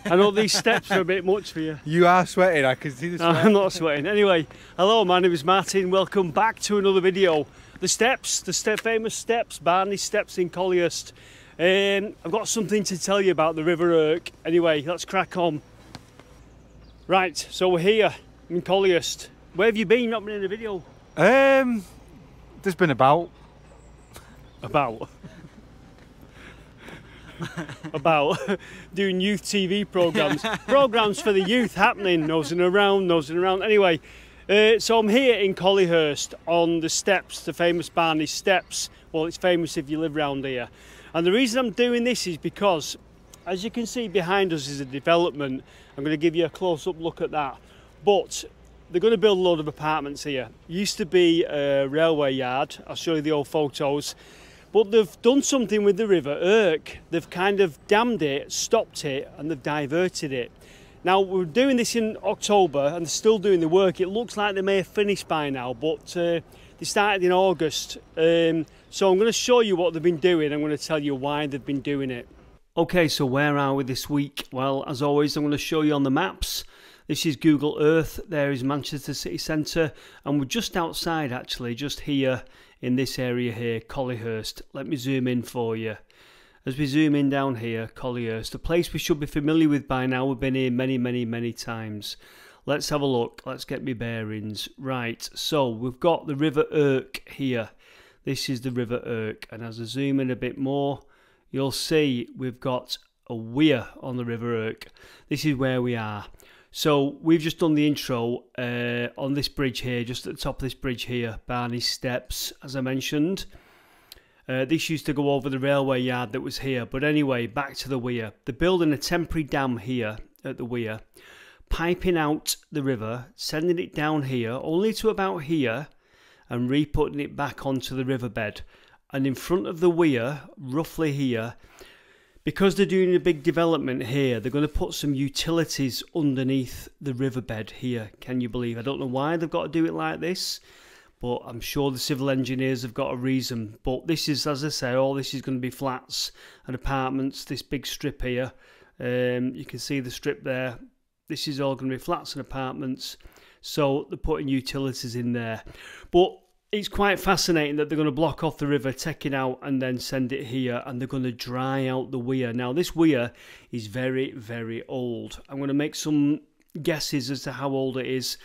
I know these steps are a bit much for you. You are sweating, I can see the sweat. I'm not sweating. Anyway, hello, my name is Martin. Welcome back to another video. The steps, famous steps, Barney Steps in Collyhurst. I've got something to tell you about the River Irk. Anyway, let's crack on. Right, so we're here in Collyhurst. Where have you been? Not been in a video. There's been about doing youth TV programs for the youth, happening, nosing around. Anyway, so I'm here in Collyhurst on the steps, the famous Barney Steps. Well, it's famous if you live around here. And the reason I'm doing this is because, as you can see behind us is a development. I'm going to give you a close-up look at that. But they're going to build a load of apartments here. Used to be a railway yard. I'll show you the old photos. But they've done something with the River Irk. They've kind of dammed it, stopped it, and they've diverted it. Now, we're doing this in October, and they're still doing the work. It looks like they may have finished by now, but they started in August. So I'm going to show you what they've been doing. I'm going to tell you why they've been doing it. Okay, so where are we this week? Well, as always, I'm going to show you on the maps. This is Google Earth. There is Manchester City Centre, and we're just outside, actually, just here in this area here, Collyhurst. Let me zoom in for you. As we zoom in down here, Collyhurst, a place we should be familiar with by now. We've been here many times. Let's have a look. Let's get me bearings. Right, so we've got the River Irk here. This is the River Irk, and as I zoom in a bit more, you'll see we've got a weir on the River Irk. This is where we are. So we've just done the intro on this bridge here, just at the top of this bridge here, Barney Steps, as I mentioned. This used to go over the railway yard that was here. But anyway, back to the weir. They're building a temporary dam here at the weir, piping out the river, sending it down here, only to about here, and re-putting it back onto the riverbed. And in front of the weir, roughly here, because they're doing a big development here, they're going to put some utilities underneath the riverbed here. Can you believe? I don't know why they've got to do it like this, but I'm sure the civil engineers have got a reason. But this is, as I say, all this is going to be flats and apartments, this big strip here. You can see the strip there. This is all going to be flats and apartments. So they're putting utilities in there. But it's quite fascinating that they're going to block off the river, take it out, and then send it here, and they're going to dry out the weir. Now, this weir is very old. I'm going to make some guesses as to how old it is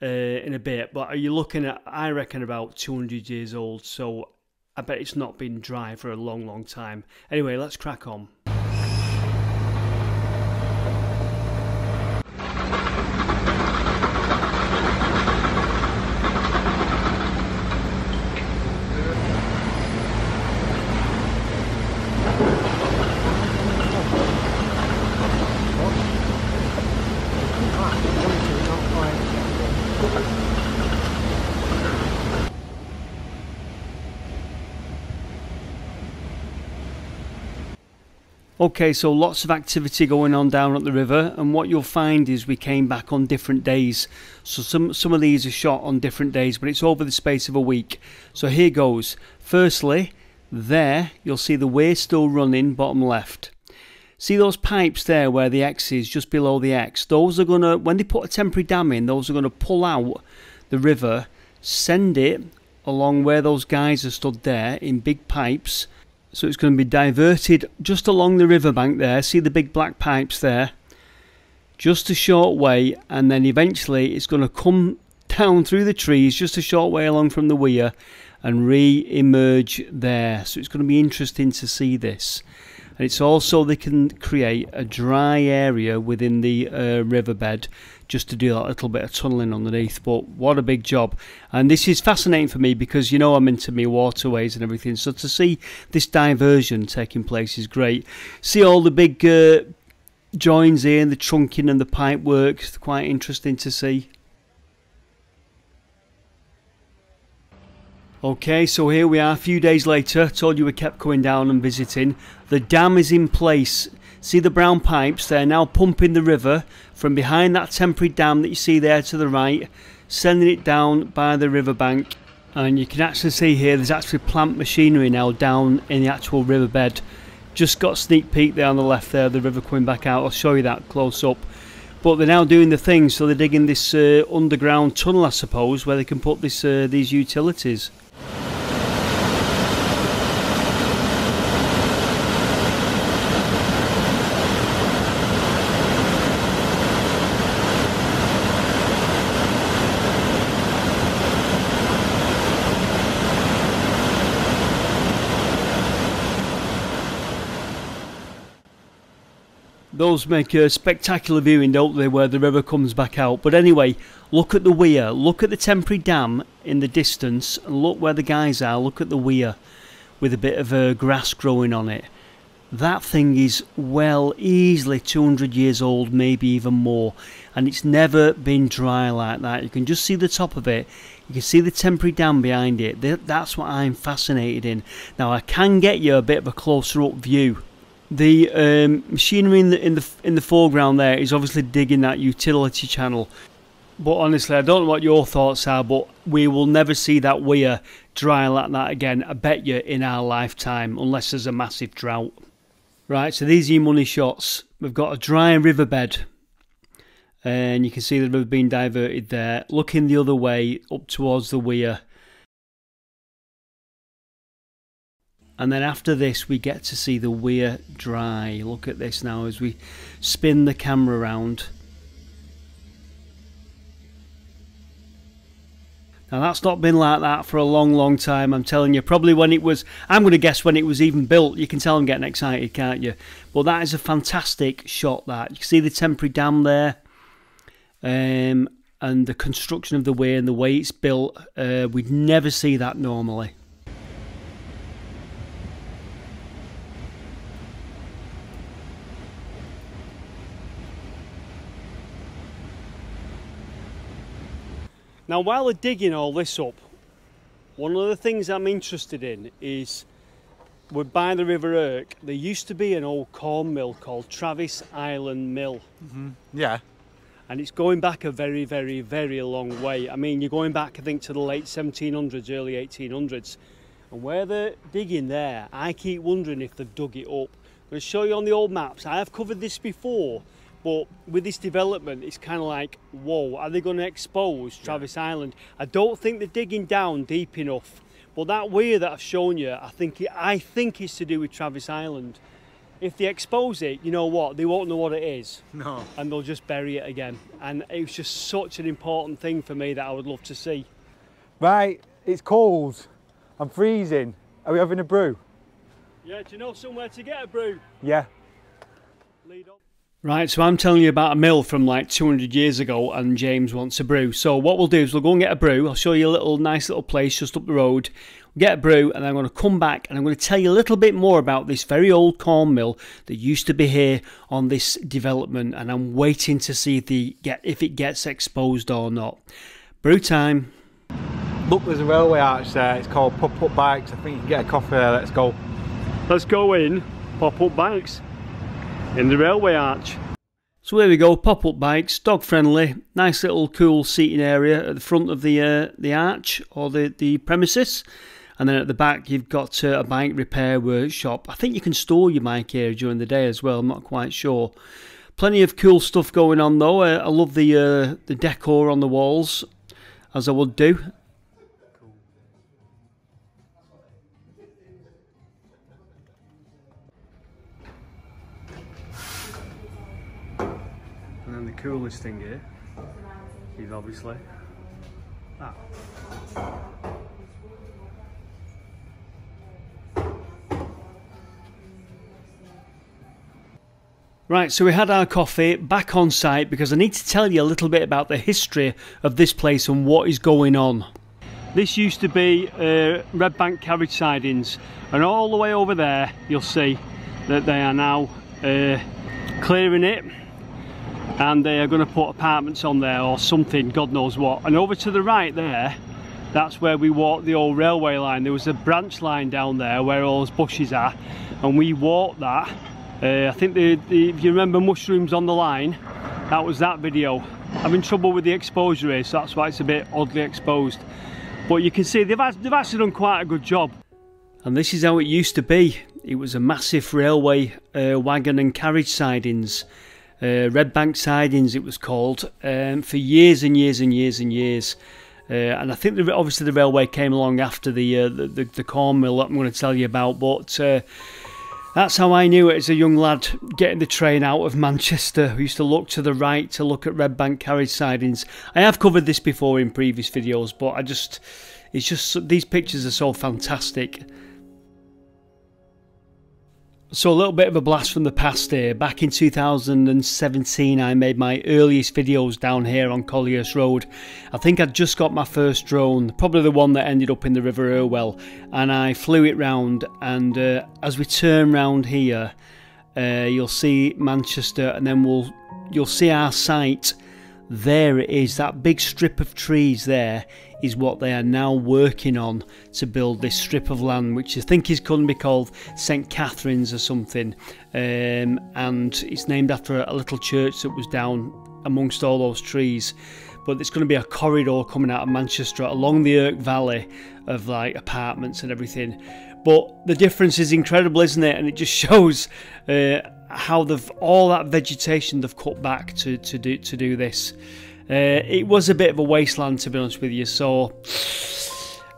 in a bit, but are you looking at, I reckon, about 200 years old, so I bet it's not been dry for a long time. Anyway, let's crack on. Okay, so lots of activity going on down at the river, and what you'll find is we came back on different days. So some of these are shot on different days, but it's over the space of a week. So here goes. Firstly, there you'll see the weir still running, bottom left. See those pipes there where the X is, just below the X? Those are gonna, when they put a temporary dam in, those are gonna pull out the river, send it along where those guys are stood there in big pipes. So it's going to be diverted just along the riverbank there. See the big black pipes there? Just a short way, and then eventually it's going to come down through the trees just a short way along from the weir and re-emerge there. So it's going to be interesting to see this. And it's also, they can create a dry area within the riverbed just to do that little bit of tunnelling underneath. But what a big job. And this is fascinating for me because, you know, I'm into me waterways and everything. So to see this diversion taking place is great. See all the big joins here and the trunking and the pipe work. It's quite interesting to see. Okay, so here we are a few days later. Told you we kept coming down and visiting. The dam is in place. See the brown pipes? They're now pumping the river from behind that temporary dam that you see there to the right, sending it down by the riverbank. And you can actually see here there's actually plant machinery now down in the actual riverbed Just got a sneak peek there on the left there, the river coming back out. I'll show you that close up. But they're now doing the thing, so they're digging this underground tunnel, I suppose, where they can put this these utilities. Those make a spectacular viewing, don't they, where the river comes back out. But anyway, look at the weir, look at the temporary dam in the distance, and look where the guys are. Look at the weir with a bit of grass growing on it. That thing is well easily 200 years old, maybe even more, and it's never been dry like that. You can just see the top of it. You can see the temporary dam behind it. That's what I'm fascinated in. Now I can get you a bit of a closer up view. The machinery in the foreground there is obviously digging that utility channel. But honestly, I don't know what your thoughts are, but we will never see that weir dry like that again, I bet you, in our lifetime, unless there's a massive drought. Right, so these are your money shots. We've got a dry riverbed, and you can see the river being diverted there. Looking the other way, up towards the weir. And then after this we get to see the weir dry. Look at this now as we spin the camera around. Now that's not been like that for a long time, I'm telling you. Probably when it was, I'm going to guess when it was even built. You can tell I'm getting excited, can't you? But that is a fantastic shot, that. You can see the temporary dam there. And the construction of the weir and the way it's built. We'd never see that normally. Now while they're digging all this up, one of the things I'm interested in is, we're by the River Irk. There used to be an old corn mill called Travis Island Mill. Yeah. And it's going back a very long way. I mean, you're going back, I think, to the late 1700s, early 1800s. And where they're digging there, I keep wondering if they've dug it up. I'm going to show you on the old maps. I have covered this before. But with this development, it's kind of like, whoa, are they going to expose Travis Island? I don't think they're digging down deep enough. But that weir that I've shown you, I think it's to do with Travis Island. If they expose it, you know what? They won't know what it is. No. And they'll just bury it again. And it was just such an important thing for me that I would love to see. Right, it's cold. I'm freezing. Are we having a brew? Yeah, do you know somewhere to get a brew? Yeah. Lead on. Right, so I'm telling you about a mill from like 200 years ago, and James wants a brew. So what we'll do is we'll go and get a brew. I'll show you a nice little place just up the road. We'll get a brew, and then I'm going to come back and I'm going to tell you a little bit more about this very old corn mill that used to be here on this development, and I'm waiting to see if it gets exposed or not. Brew time. Look, there's a railway arch there. It's called Pop-Up Bikes. I think you can get a coffee there. Let's go. Let's go in. Pop-Up Bikes. In the railway arch. So here we go, pop-up bikes, dog friendly, nice little cool seating area at the front of the arch or the premises, and then at the back you've got a bike repair workshop. I think you can store your bike here during the day as well, I'm not quite sure. Plenty of cool stuff going on though. I love the decor on the walls, as I would do. And then the coolest thing here is obviously that. Right, so we had our coffee, back on site because I need to tell you a little bit about the history of this place and what is going on. This used to be Red Bank carriage sidings, and all the way over there you'll see that they are now clearing it, and they are going to put apartments on there or something, God knows what. And over to the right there, that's where we walked the old railway line. There was a branch line down there where all those bushes are, and we walked that. I think if you remember mushrooms on the line, that was that video. Having trouble with the exposure here, so that's why it's a bit oddly exposed. But you can see they've actually done quite a good job. And this is how it used to be. It was a massive railway wagon and carriage sidings, Red Bank sidings it was called, for years and years and years and years. And I think obviously the railway came along after the corn mill that I'm going to tell you about, but that's how I knew it as a young lad getting the train out of Manchester. We used to look to the right to look at Red Bank carriage sidings. I have covered this before in previous videos, but it's just these pictures are so fantastic. So a little bit of a blast from the past here. Back in 2017 I made my earliest videos down here on Collyhurst Road. I think I'd just got my first drone, probably the one that ended up in the River Irk, and I flew it round, and as we turn round here you'll see Manchester, and then you'll see our site. There it is, that big strip of trees there is what they are now working on to build this strip of land, which I think is going to be called St Catherine's or something, and it's named after a little church that was down amongst all those trees. But it's going to be a corridor coming out of Manchester along the Irk Valley of like apartments and everything. But the difference is incredible, isn't it? And it just shows how all that vegetation they've cut back to do this. It was a bit of a wasteland, to be honest with you, so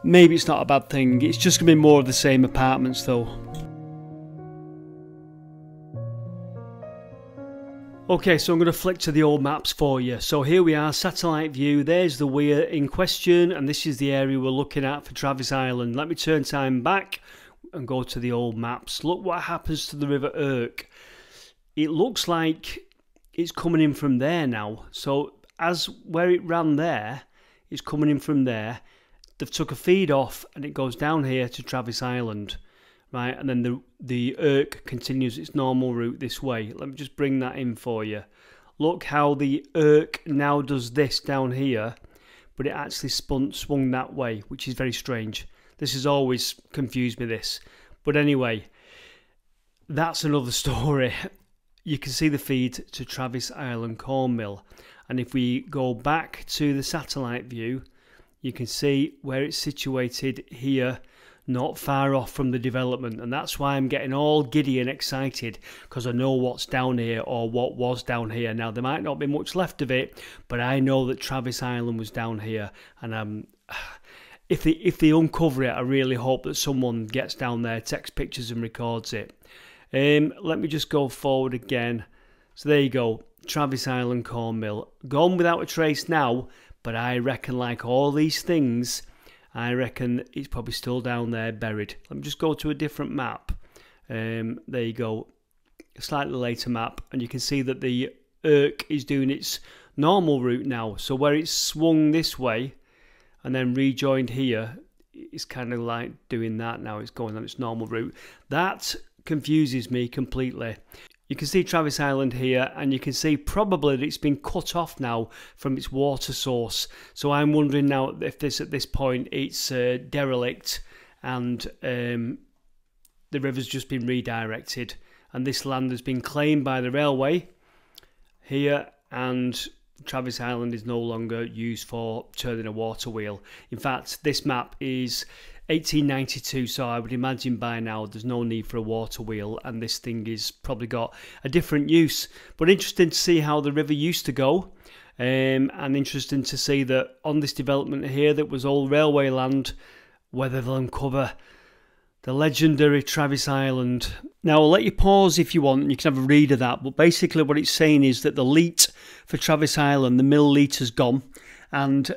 maybe it's not a bad thing. It's just going to be more of the same apartments though. Okay, so I'm going to flick to the old maps for you. So here we are, satellite view. There's the weir in question, and this is the area we're looking at for Travis Island. Let me turn time back and go to the old maps. Look what happens to the River Irk. It looks like it's coming in from there now. So as where it ran there, it's coming in from there. They've took a feed off and it goes down here to Travis Island. Right, and then the Irk continues its normal route this way. Let me just bring that in for you. Look how the Irk now does this down here, but it actually swung that way, which is very strange. This has always confused me, this. But anyway, that's another story. You can see the feed to Travis Island corn mill. And if we go back to the satellite view, you can see where it's situated here, not far off from the development, and that's why I'm getting all giddy and excited, because I know what's down here, or what was down here. Now there might not be much left of it, but I know that Travis Island was down here, and if they uncover it, I really hope that someone gets down there, takes pictures and records it. Let me just go forward again. So there you go, Travis Island corn mill, gone without a trace now, but I reckon, like all these things, I reckon it's probably still down there buried. Let me just go to a different map. There you go, a slightly later map, and you can see that the Irk is doing its normal route now. So where it's swung this way and then rejoined here, it's kind of like doing that now. It's going on its normal route. That confuses me completely. You can see Travis Island here, and you can see probably that it's been cut off now from its water source. So I'm wondering now if at this point it's derelict, and the river's just been redirected, and this land has been claimed by the railway here, and Travis Island is no longer used for turning a water wheel. In fact, this map is 1892, so I would imagine by now there's no need for a water wheel, and this thing is probably got a different use. But interesting to see how the river used to go, and interesting to see that on this development here that was all railway land, whether they'll uncover the legendary Travis Island. Now I'll let you pause if you want, and you can have a read of that, but basically what it's saying is that the leat for Travis Island, the mill leat, has gone, and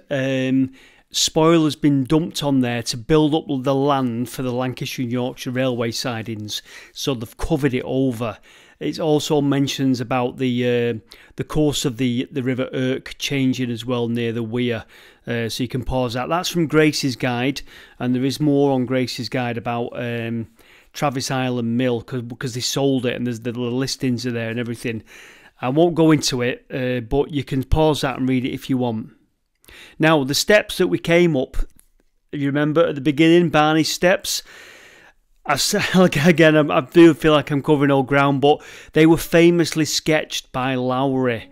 spoil has been dumped on there to build up the land for the Lancashire and Yorkshire railway sidings, so they've covered it over. It also mentions about the course of the River Irk changing as well near the weir, so you can pause that. That's from Grace's guide, and there is more on Grace's guide about Travis Island Mill, because they sold it, and there's the listings are there and everything. I won't go into it, but you can pause that and read it if you want. Now, the steps that we came up, if you remember at the beginning, Barney's steps, again, I do feel like I'm covering old ground, but they were famously sketched by Lowry.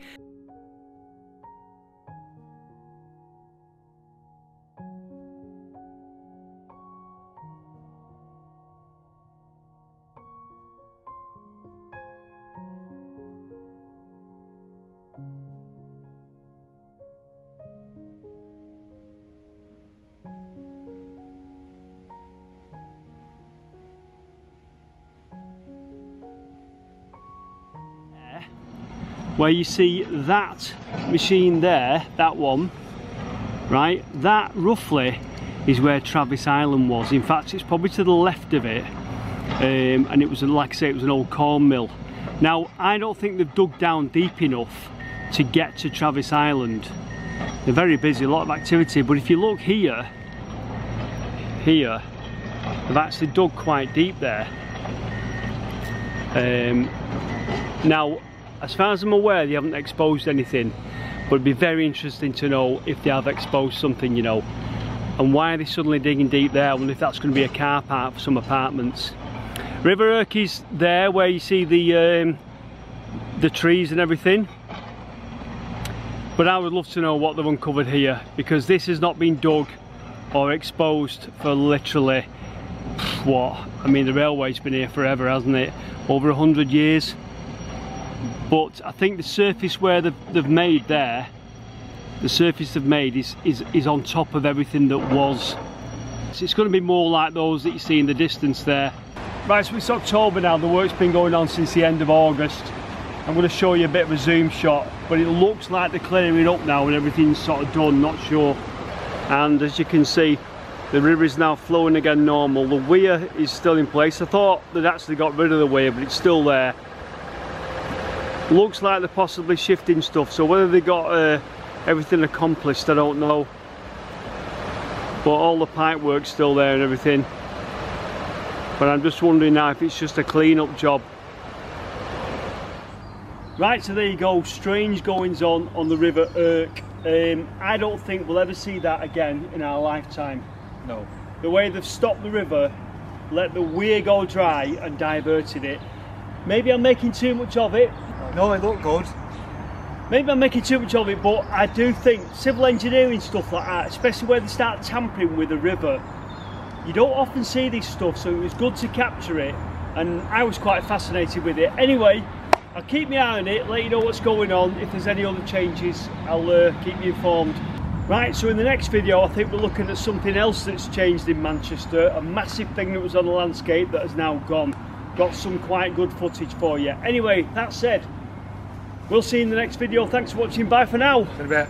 where you see that machine there, that one, right, that roughly is where Travis Island was. In fact, it's probably to the left of it, and it was, like I say, it was an old corn mill. Now, I don't think they've dug down deep enough to get to Travis Island. They're very busy, a lot of activity, but if you look here, they've actually dug quite deep there. Now, as far as I'm aware, they haven't exposed anything, but it'd be very interesting to know if they have exposed something, you know. And why are they suddenly digging deep there? I wonder if that's going to be a car park for some apartments. River Irk is there where you see the trees and everything. But I would love to know what they've uncovered here, because this has not been dug or exposed for literally, what? I mean, the railway's been here forever, hasn't it? Over 100 years. But I think the surface where they've made there, the surface they've made is on top of everything that was. So it's going to be more like those that you see in the distance there. Right, so it's October now, the work's been going on since the end of August. I'm going to show you a bit of a zoom shot, but it looks like they're clearing up now and everything's sort of done, not sure. And as you can see, the river is now flowing again normal. The weir is still in place. I thought they'd actually got rid of the weir, but it's still there. Looks like they're possibly shifting stuff, so whether they got everything accomplished, I don't know. But all the pipe work's still there and everything. But I'm just wondering now if it's just a clean-up job. Right, so there you go, strange goings on the River Irk. I don't think we'll ever see that again in our lifetime. No. The way they've stopped the river, let the weir go dry and diverted it. Maybe I'm making too much of it. No, it looked good. Maybe I'm making too much of it, but I do think civil engineering stuff like that, especially where they start tampering with the river, you don't often see this stuff, so it was good to capture it, and I was quite fascinated with it. Anyway, I'll keep my eye on it, let you know what's going on. If there's any other changes, I'll keep you informed. Right, so in the next video, I think we're looking at something else that's changed in Manchester, a massive thing that was on the landscape that has now gone. Got some quite good footage for you. Anyway, that said, we'll see you in the next video. Thanks for watching, bye for now. In a bit.